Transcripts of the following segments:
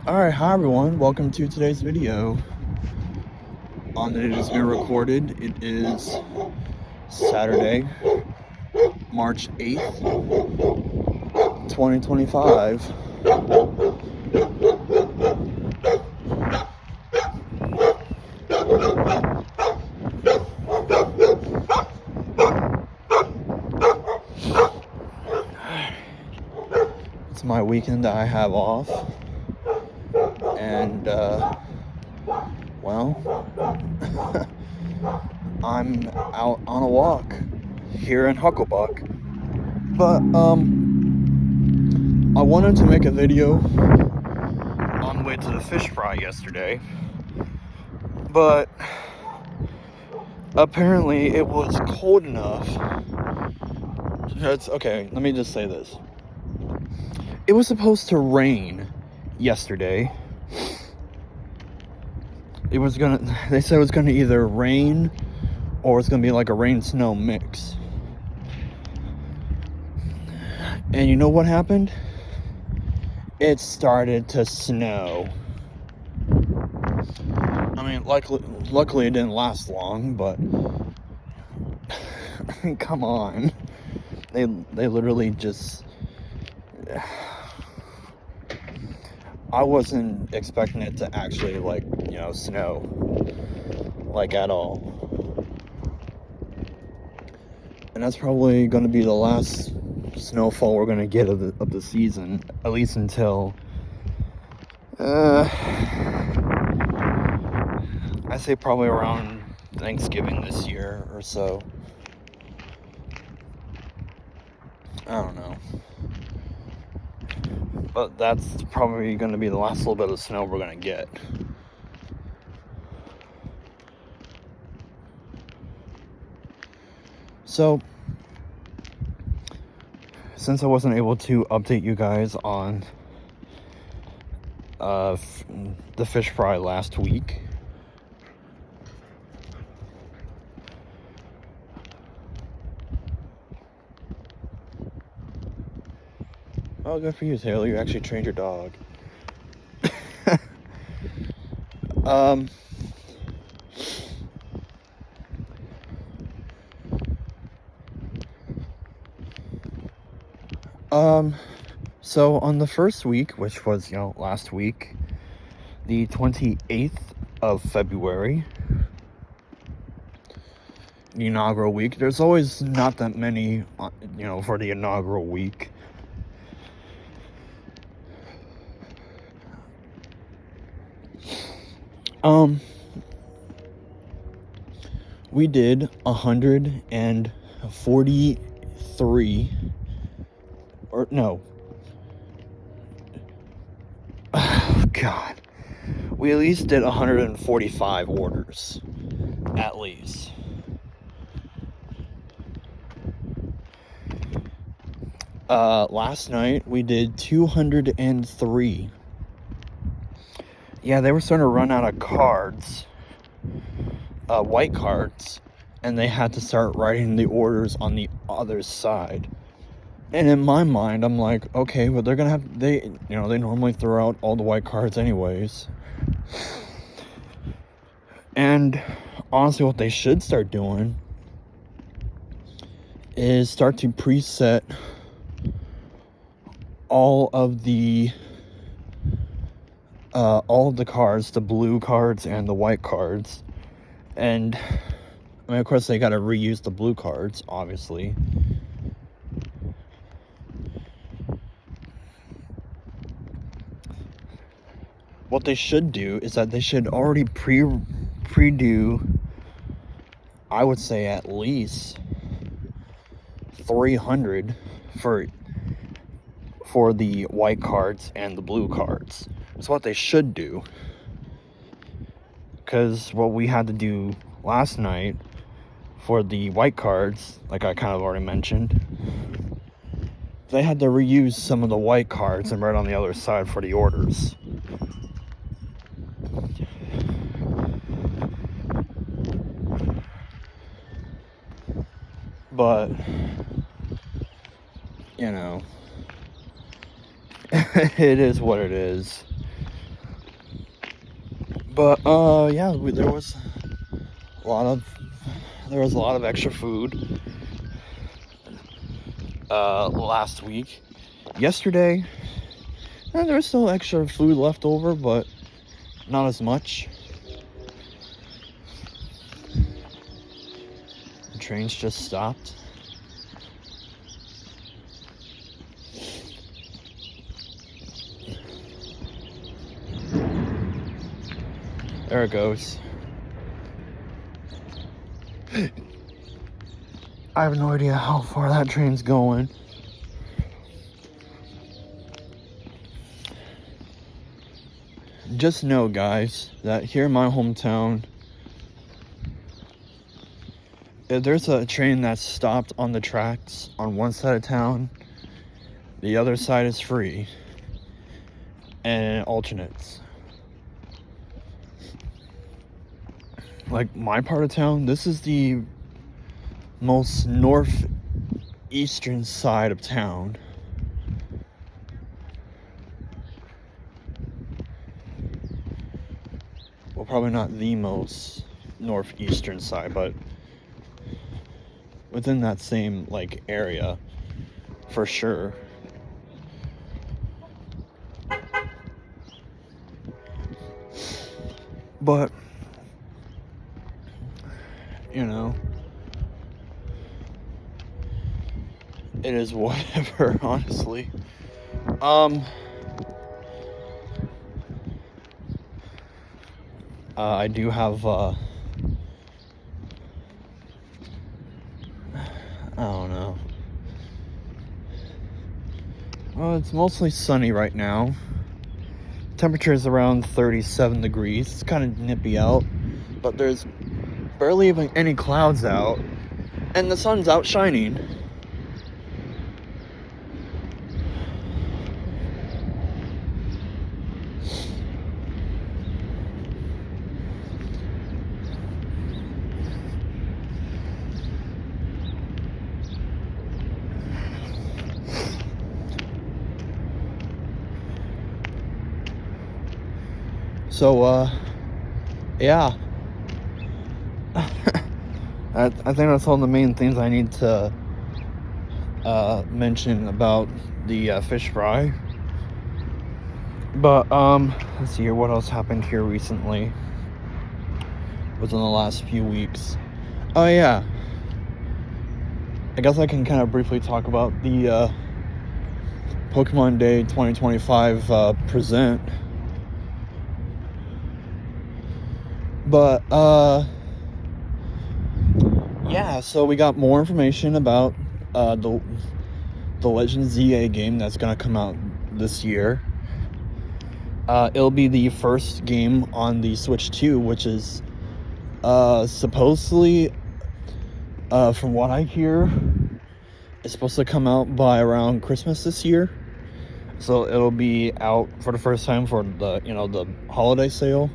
Alright, hi everyone, welcome to today's video. On that it has been recorded, it is Saturday, March 8th, 2025. It's my weekend that I have off, and well, I'm out on a walk here in Hucklebuck. But I wanted to make a video on the way to the fish fry yesterday, but apparently it was cold enough. Okay, let me just say this. It was supposed to rain yesterday. They said it was gonna either rain or it's gonna be like a rain-snow mix. And you know what happened? It started to snow. I mean, luckily it didn't last long, but come on. They literally just... I wasn't expecting it to actually, snow, at all. And that's probably going to be the last snowfall we're going to get of the season, at least until I say probably around Thanksgiving this year or so. I don't know, but that's probably going to be the last little bit of snow we're going to get. So, since I wasn't able to update you guys on the fish fry last week, oh, good for you, Taylor. You actually trained your dog. So on the first week, which was, last week, the 28th of February, the inaugural week, there's always not that many, for the inaugural week. We did 143, or no, oh God, we at least did 145 orders, at least. Last night we did 203. Yeah, they were starting to run out of cards, white cards, and they had to start writing the orders on the other side. And in my mind, I'm like, okay, but they're gonna have, they normally throw out all the white cards anyways. And honestly, what they should start doing is start to preset all of the cards, the blue cards and the white cards. And I mean, of course, they gotta reuse the blue cards, obviously. What they should do is that they should already pre-do, I would say, at least 300 for the white cards and the blue cards. That's what they should do. Because what we had to do last night for the white cards, like I kind of already mentioned, they had to reuse some of the white cards and write on the other side for the orders. But, it is what it is. But yeah, there was a lot of extra food last week. Yesterday, there was still extra food left over, but not as much. The trains just stopped. There it goes. I have no idea how far that train's going. Just know, guys, that here in my hometown, if there's a train that's stopped on the tracks on one side of town, the other side is free, and it alternates. Like my part of town, this is the most northeastern side of town. Well, probably not the most northeastern side, but within that same like area for sure. But you know, it is whatever, honestly. I do have I don't know. Well, it's mostly sunny right now. Temperature is around 37 degrees. It's kind of nippy out, but there's barely even any clouds out, and the sun's out shining. So, yeah. I think that's all the main things I need to mention about the fish fry. But, let's see here, what else happened here recently? Within the last few weeks. Oh, yeah. I guess I can kind of briefly talk about the Pokemon Day 2025 present. But, yeah, so we got more information about the Legend ZA game that's going to come out this year. It'll be the first game on the Switch 2, which is supposedly, from what I hear, it's supposed to come out by around Christmas this year. So it'll be out for the first time for the holiday sale.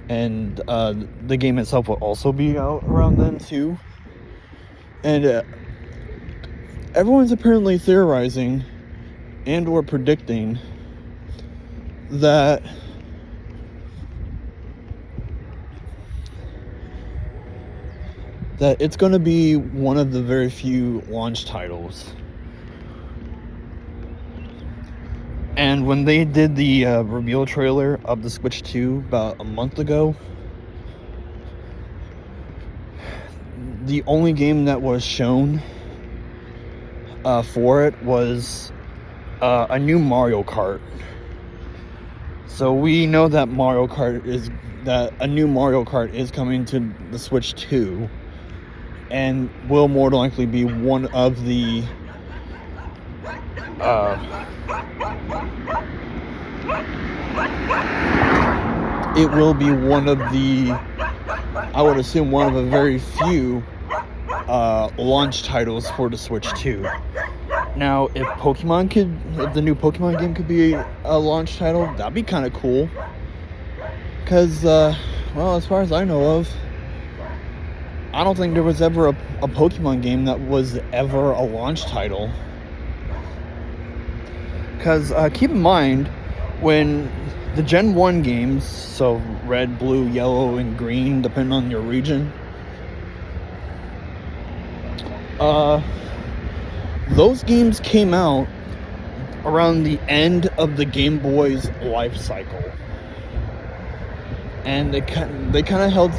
And the game itself will also be out around then too. And everyone's apparently theorizing and or predicting that it's going to be one of the very few launch titles. And when they did the reveal trailer of the Switch 2 about a month ago, the only game that was shown for it was a new Mario Kart. So we know that a new Mario Kart is coming to the Switch 2, and will more than likely be one of the it will be one of the, I would assume, one of a very few launch titles for the Switch 2. Now, if the new Pokemon game could be a launch title, that'd be kind of cool. Because, well, as far as I know of, I don't think there was ever a Pokemon game that was ever a launch title. Because, keep in mind, when the Gen 1 games, so red, blue, yellow, and green, depending on your region, those games came out around the end of the Game Boy's life cycle. And they kind of held,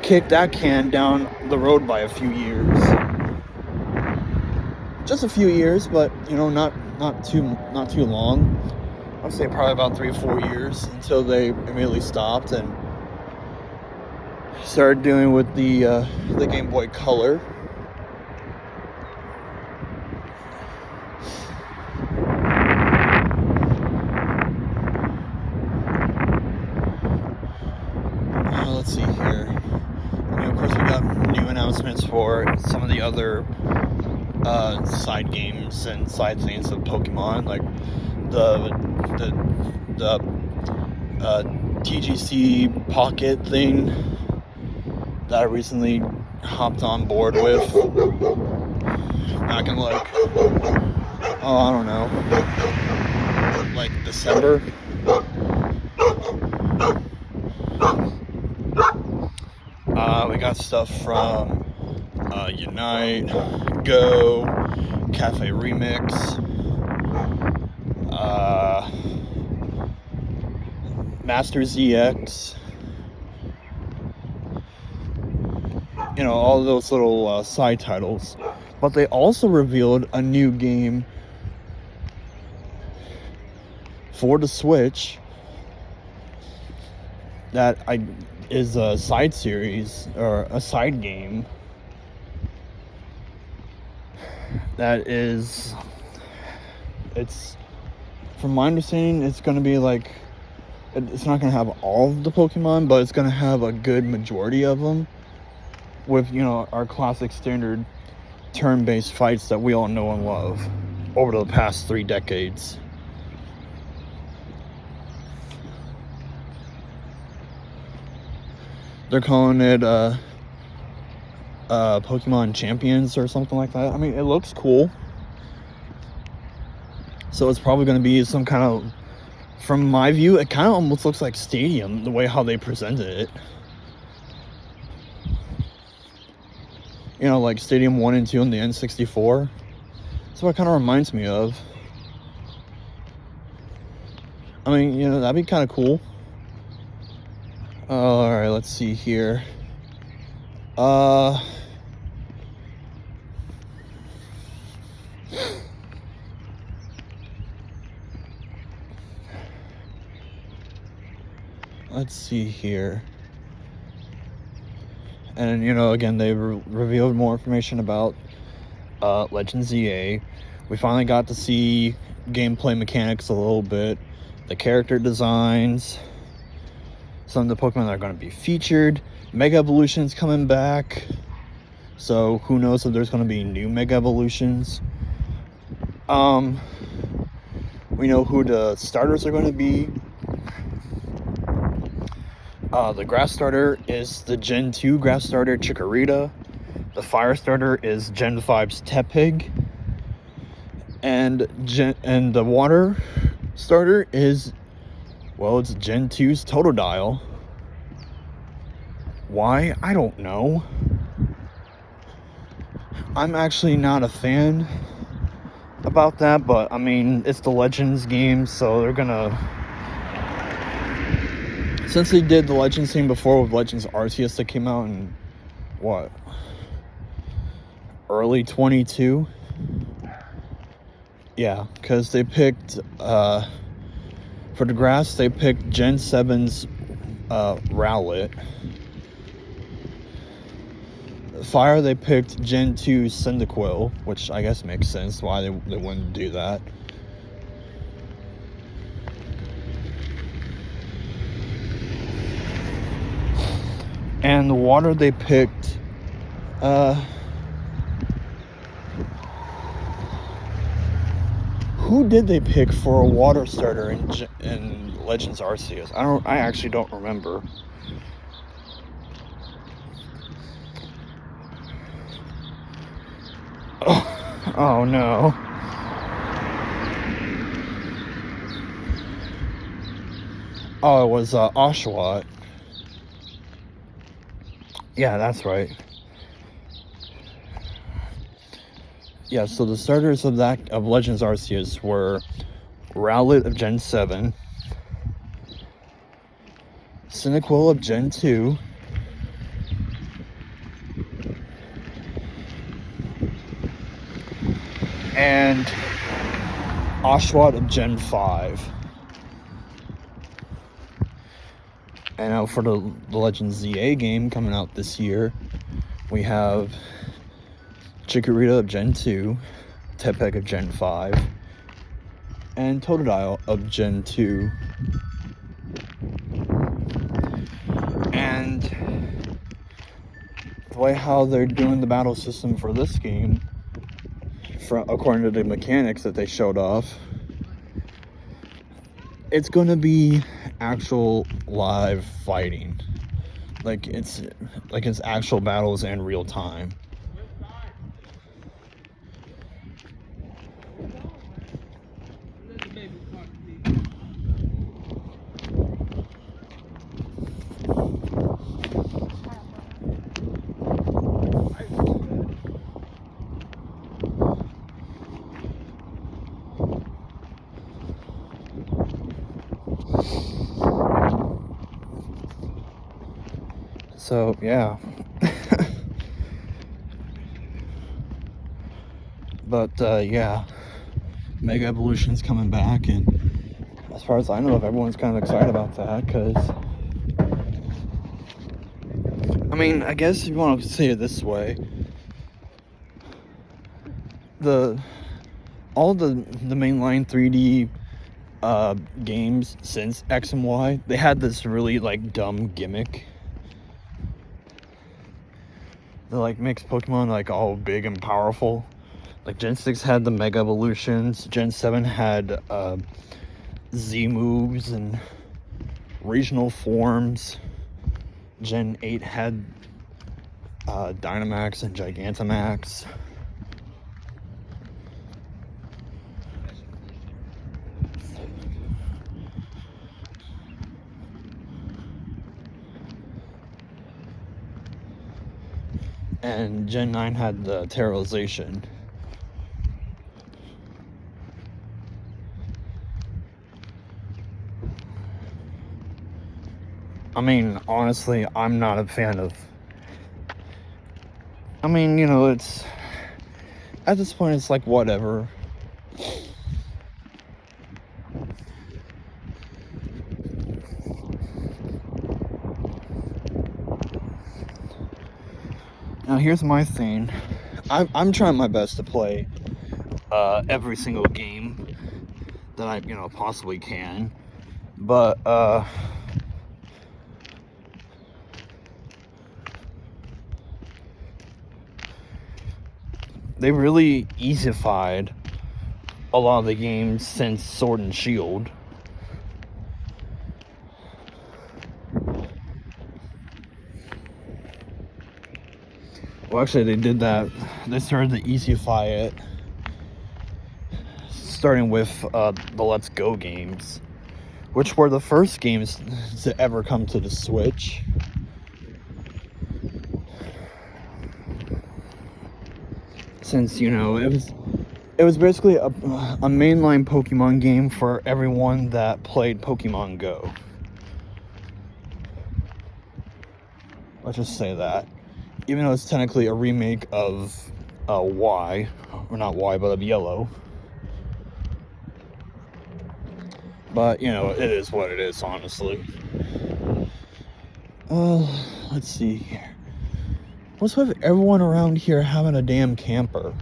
kicked that can down the road by a few years. Just a few years, but not too long. I'd say probably about 3 or 4 years until they immediately stopped and started dealing with the Game Boy Color. Let's see here. Of course, we got new announcements for some of the other side games and side things of Pokemon, like the TGC Pocket thing that I recently hopped on board with back in I don't know, like December. We got stuff from Unite, Go, Cafe Remix, Master ZX, all those little side titles. But they also revealed a new game for the Switch that is a side series or a side game that is, it's, from my understanding, it's going to be like, it's not going to have all of the Pokemon, but it's going to have a good majority of them with, our classic standard turn-based fights that we all know and love over the past 3 decades. They're calling it Pokemon Champions or something like that. I mean, it looks cool. So it's probably going to be some kind of, from my view, it kind of almost looks like Stadium, the way how they presented it. Like Stadium 1 and 2 on the N64. That's what it kind of reminds me of. I mean, that'd be kind of cool. Alright, let's see here. Let's see here. And, again, they revealed more information about Legends ZA. We finally got to see gameplay mechanics a little bit. The character designs. Some of the Pokemon that are going to be featured. Mega Evolution's coming back. So, who knows if there's going to be new Mega Evolutions. We know who the starters are going to be. The grass starter is the Gen 2 grass starter Chikorita. The fire starter is Gen 5's Tepig. And the water starter is, it's Gen 2's Totodile. Why? I don't know. I'm actually not a fan about that, but I mean, it's the Legends game, so they're gonna, since they did the Legends thing before with Legends Arceus that came out in early 22. Yeah, because they picked for the grass, they picked Gen 7's Rowlet. Fire, they picked Gen 2 Cyndaquil, which I guess makes sense why they wouldn't do that. And the water, they picked who did they pick for a water starter in Legends Arceus? I actually don't remember. Oh no. Oh, it was Oshawott. Yeah, that's right. Yeah, so the starters of Legends Arceus were Rowlet of Gen 7, Cyndaquil of Gen 2, and Oshawott of Gen 5. And now for the Legends ZA game coming out this year, we have Chikorita of Gen 2, Tepec of Gen 5, and Totodile of Gen 2. And the way how they're doing the battle system for this game, according to the mechanics that they showed off, it's going to be actual live fighting. Like it's actual battles in real time. So yeah. But yeah, Mega Evolution's coming back, and as far as I know, everyone's kind of excited about that, because I mean, I guess if you want to say it this way, all the mainline 3D games since X and Y, they had this really like dumb gimmick. They like makes Pokemon like all big and powerful. Like Gen 6 had the Mega Evolutions, Gen 7 had Z moves and regional forms. Gen 8 had Dynamax and Gigantamax. And Gen 9 had the Terrorization. I mean, honestly, I'm not a fan of... I mean, you know, it's... At this point, it's like, whatever. Now, here's my thing. I'm trying my best to play every single game that I, possibly can. But, they really easified a lot of the games since Sword and Shield. Well, actually, they did that. They started to easify it, starting with the Let's Go games, which were the first games to ever come to the Switch. Since, it was basically a mainline Pokemon game for everyone that played Pokemon Go. Let's just say that. Even though it's technically a remake of Y, or not Y, but of Yellow. But, it is what it is, honestly. Let's see here. What's with everyone around here having a damn camper?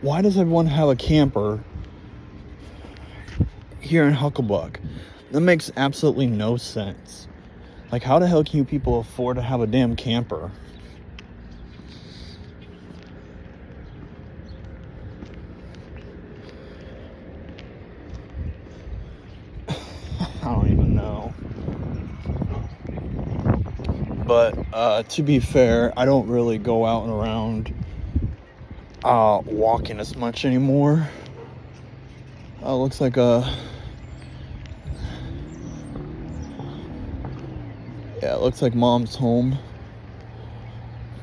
Why does everyone have a camper here in Hucklebuck? That makes absolutely no sense. Like, how the hell can you people afford to have a damn camper? I don't even know. But to be fair, I don't really go out and around walking as much anymore. Looks like yeah, it looks like mom's home.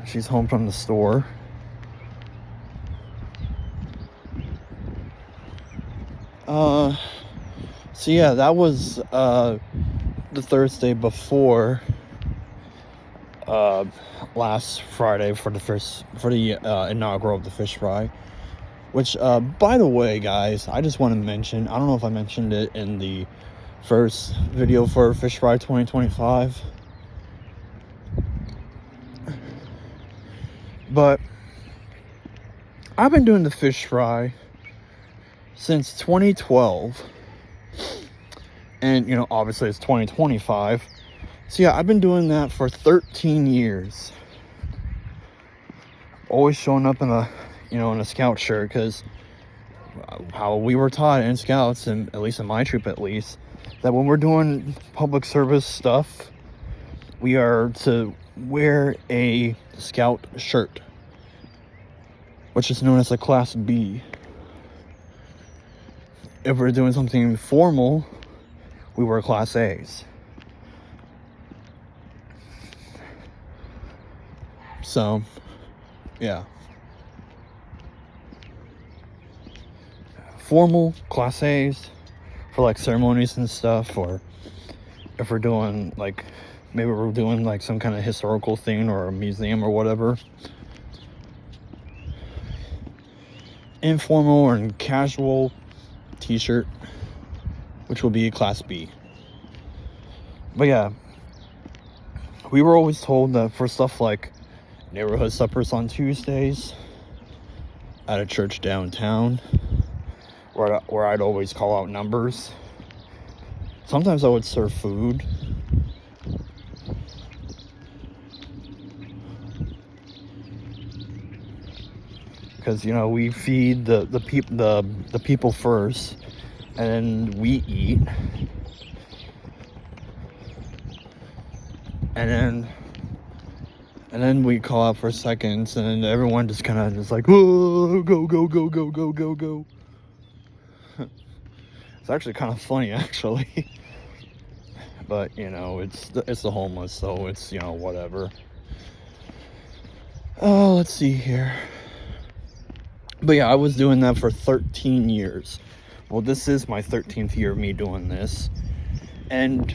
She's home from the store. So yeah, that was the Thursday before last Friday for the inaugural of the fish fry. Which, by the way, guys, I just want to mention, I don't know if I mentioned it in the first video for Fish Fry 2025, but I've been doing the fish fry since 2012, and, you know, obviously it's 2025, so yeah, I've been doing that for 13 years, always showing up in a scout shirt, because how we were taught in scouts, and at least in my troop at least, that when we're doing public service stuff, we are to wear a scout shirt, which is known as a Class B. If we're doing something formal, we wear Class A's. So, yeah. Formal Class A's for like ceremonies and stuff, or if we're doing like, maybe we're doing like some kind of historical thing or a museum or whatever. Informal or casual t-shirt, which will be Class B. But yeah, we were always told that for stuff like neighborhood suppers on Tuesdays at a church downtown, where I'd always call out numbers. Sometimes I would serve food. Because, you know, we feed the people first, and then we eat. And then we call out for seconds, and then everyone just kind of just like, whoa, go, go, go, go, go, go, go. It's actually kind of funny, actually. But, you know, it's the homeless, so it's, you know, whatever. Oh, let's see here. But yeah, I was doing that for 13 years. Well, this is my 13th year of me doing this. And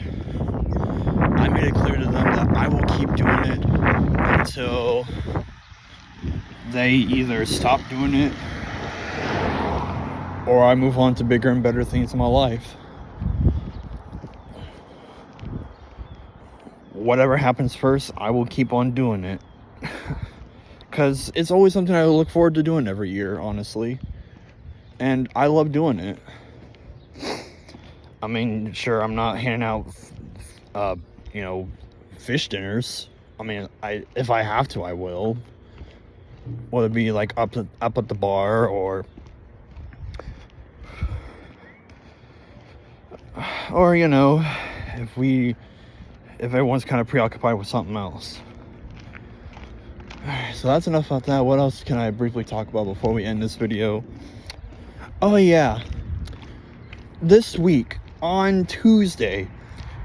I made it clear to them that I will keep doing it until they either stop doing it or I move on to bigger and better things in my life. Whatever happens first, I will keep on doing it. Because it's always something I look forward to doing every year, honestly. And I love doing it. I mean, sure, I'm not handing out, fish dinners. I mean, if I have to, I will. Whether it be like up at the bar, or you know, if everyone's kind of preoccupied with something else. Alright, so that's enough about that. What else can I briefly talk about before we end this video? Oh yeah, this week on Tuesday,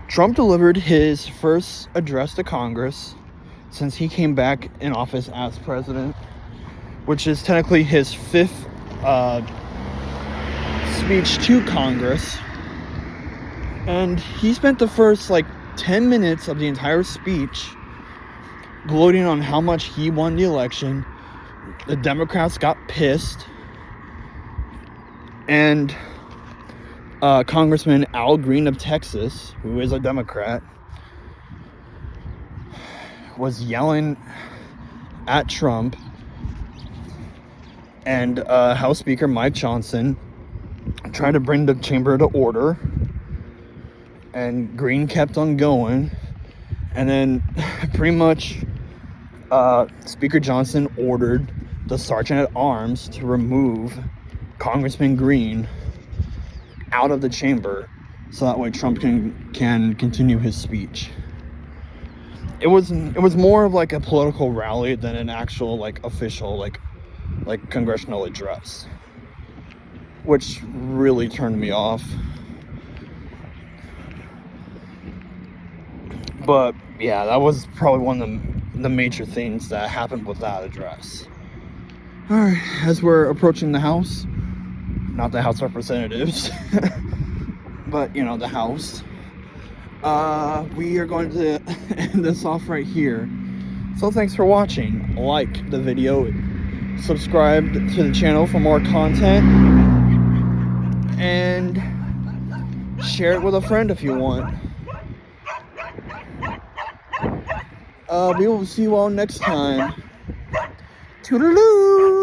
Trump delivered his first address to Congress since he came back in office as president, which is technically his fifth speech to Congress. And he spent the first 10 minutes of the entire speech gloating on how much he won the election. The Democrats got pissed, and Congressman Al Green of Texas, who is a Democrat, was yelling at Trump, and House Speaker Mike Johnson tried to bring the chamber to order, and Green kept on going, and then pretty much Speaker Johnson ordered the Sergeant-at-Arms to remove Congressman Green out of the chamber so that way Trump can continue his speech. It was more of a political rally than an actual official congressional address. which really turned me off. But yeah, that was probably one of the major things that happened with that address. Alright, as we're approaching the house, not the House Representatives, but you know, the house, we are going to end this off right here. So thanks for watching. Like the video, subscribe to the channel for more content, and share it with a friend if you want. We will see you all next time. Toodaloo!